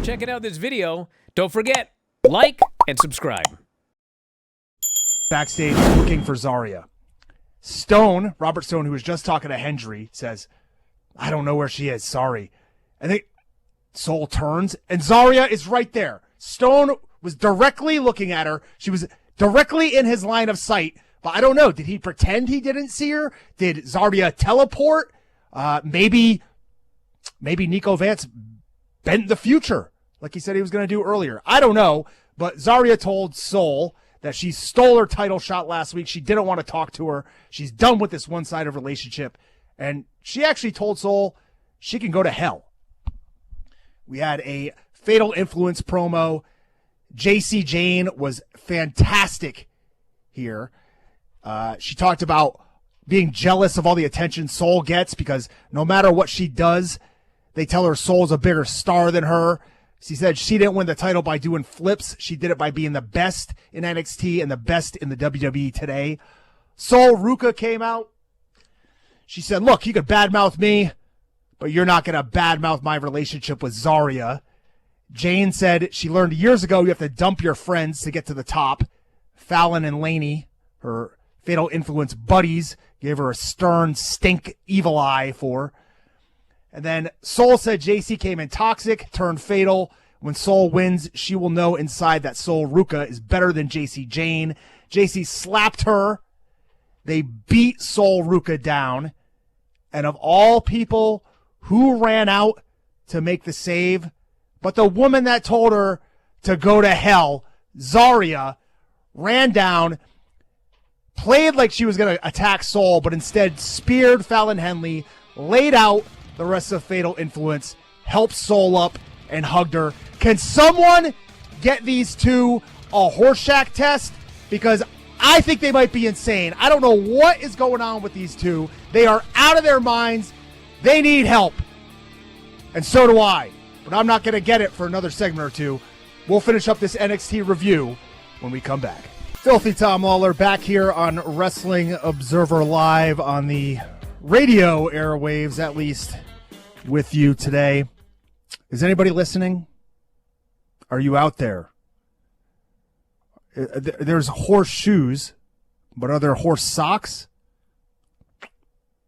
checking out this video. Don't forget, like and subscribe. Backstage looking for Zaria. Stone, Robert Stone, who was just talking to Hendry, says, I don't know where she is, sorry. And then Sol turns, and Zaria is right there. Stone was directly looking at her. She was directly in his line of sight. But I don't know, did he pretend he didn't see her? Did Zaria teleport? Maybe Nico Vance bent the future, like he said he was going to do earlier. I don't know, but Zaria told Sol that she stole her title shot last week. She didn't want to talk to her. She's done with this one-sided relationship. And she actually told Sol she can go to hell. We had a Fatal Influence promo. JC Jane was fantastic here. She talked about being jealous of all the attention Sol gets because no matter what she does, they tell her Sol's a bigger star than her. She said she didn't win the title by doing flips. She did it by being the best in NXT and the best in the WWE today. Sol Ruca came out. She said, look, you could badmouth me, but you're not going to badmouth my relationship with Zaria. Jane said she learned years ago you have to dump your friends to get to the top. Fallon and Laney, her Fatal Influence buddies, gave her a stern, stink, evil eye for. And then Sol said JC came in toxic, turned fatal. When Sol wins, she will know inside that Sol Ruca is better than JC Jane. JC slapped her. They beat Sol Ruca down. And of all people, who ran out to make the save? But the woman that told her to go to hell, Zaria, ran down, played like she was going to attack Sol, but instead speared Fallon Henley, laid out the rest of Fatal Influence, helped Sol up, and hugged her. Can someone get these two a Horseshack test? Because I think they might be insane. I don't know what is going on with these two. They are out of their minds. They need help. And so do I. But I'm not going to get it for another segment or two. We'll finish up this NXT review when we come back. Filthy Tom Lawlor back here on Wrestling Observer Live on the radio airwaves, at least, with you today. Is anybody listening? Are you out there? There's horseshoes, but are there horse socks?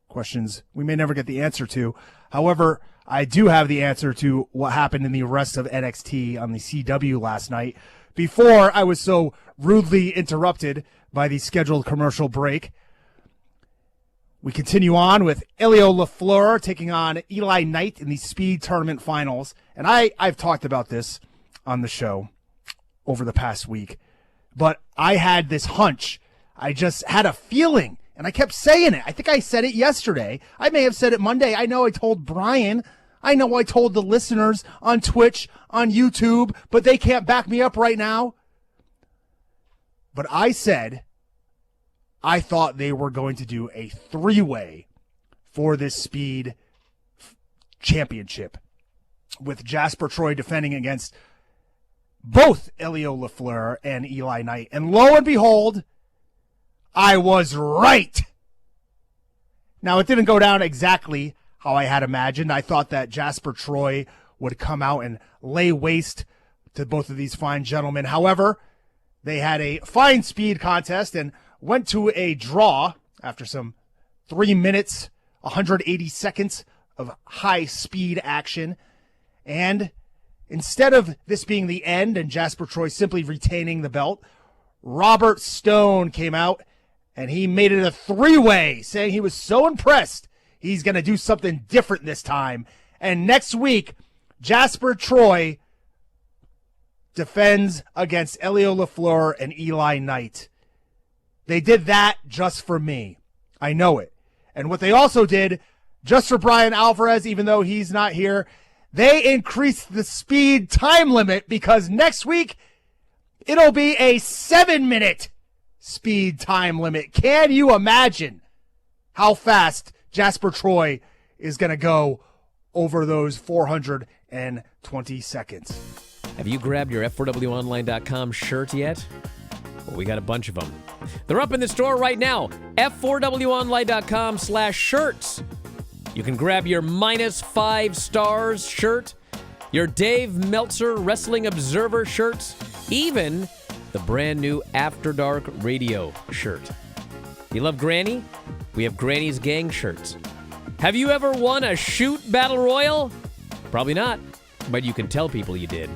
Questions we may never get the answer to. However, I do have the answer to what happened in the rest of NXT on the CW last night before I was so rudely interrupted by the scheduled commercial break. We continue on with Elio LaFleur taking on Eli Knight in the Speed Tournament Finals. And I've talked about this on the show over the past week. But I had this hunch. I just had a feeling. And I kept saying it. I think I said it yesterday. I may have said it Monday. I know I told Brian. I know I told the listeners on Twitch, on YouTube. But they can't back me up right now. But I said I thought they were going to do a three-way for this Speed Championship with Jasper Troy defending against both Elio LaFleur and Eli Knight. And lo and behold, I was right. Now, it didn't go down exactly how I had imagined. I thought that Jasper Troy would come out and lay waste to both of these fine gentlemen. However, they had a fine speed contest and went to a draw after some 3 minutes, 180 seconds of high-speed action. And instead of this being the end and Jasper Troy simply retaining the belt, Robert Stone came out and he made it a three-way, saying he was so impressed he's going to do something different this time. And next week, Jasper Troy defends against Elio LaFleur and Eli Knight. They did that just for me. I know it. And what they also did, just for Brian Alvarez, even though he's not here, they increased the speed time limit because next week it'll be a 7-minute speed time limit. Can you imagine how fast Jasper Troy is going to go over those 420 seconds? Have you grabbed your F4WOnline.com shirt yet? Well, we got a bunch of them. They're up in the store right now. F4WOnline.com/shirts. You can grab your -5 stars shirt your Dave Meltzer Wrestling Observer shirts, even the brand new After Dark Radio shirt. You love Granny? We have Granny's Gang shirts. Have you ever won a shoot battle royal? Probably not, but you can tell people you did.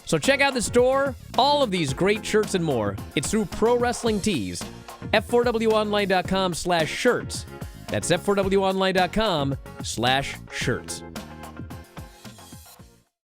So check out the store. All of these great shirts and more. It's through Pro Wrestling Tees. F4WOnline.com/shirts. That's F4WOnline.com/shirts.